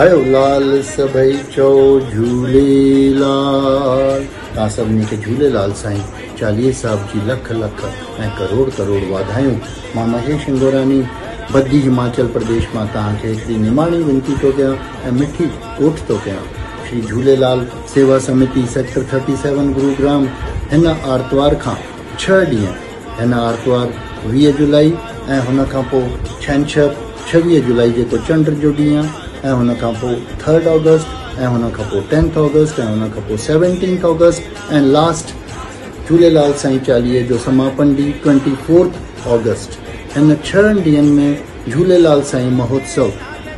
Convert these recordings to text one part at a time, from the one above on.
आयो लाल सभई चओ झूलेलाल। तव्हां सभिनी खे झूलेलाल साईं चालीहे साहिब जी लख लख ऐं करोड़ करोड़ वाधायूं। मां महेश इंगोरानी बद्दी हिमाचल प्रदेश मां तव्हांखे हिकिड़ी निमाणी विनती थो कयां ऐं मिठी कोठ थो कयां। श्री झूलेलाल सेवा समिति सेक्टर 37 गुरुग्राम हिन आर्तवार खां 6 ॾींहं, हिन आर्तवार 20 जुलाई ऐं हुन खां पोइ छंछरु 26 जुलाई जेको चंड जो ॾींहुं आहे, ऐं हुन खां पोइ 3 ऑगस्ट ऐं हुन खां पोइ 10 ऑगस्ट ऐं हुन खां पोइ 17 ऑगस्ट ऐं लास्ट झूलेलाल साईं चालीहे जो समापन ॾींहुं 24 ऑगस्ट। हिन 6 ॾींहंनि में झूलेलाल साईं महोत्सव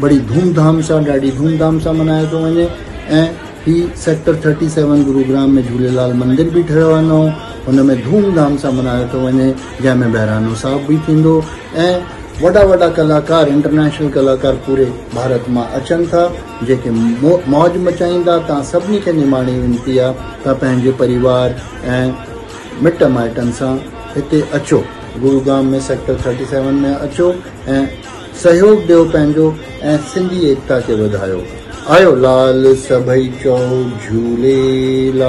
बड़ी धूमधाम सां, ॾाढी धूमधाम सां मल्हायो थो वञे। ऐं ही सेक्टर 37 गुरुग्राम में झूलेलाल मंदिर बि ठहियो आहे नओं, हुन में धूमधाम सां मल्हायो थो वञे, जंहिंमें बहिरानो साहिब बि थींदो ऐं वॾा वॾा कलाकार, इंटरनेशनल कलाकार पूरे भारत मां अचनि था, जेके मौज मचाईंदा। तव्हां सभिनी खे निमाणी विनती आहे त पंहिंजे परिवार ऐं मिट माइटनि सां हिते अचो, गुरुग्राम में सेक्टर 37 में अचो ऐं सहयोग ॾियो पंहिंजो ऐं सिंधी एकता खे वधायो। आयो लाल सभई चओ झूलेलाल।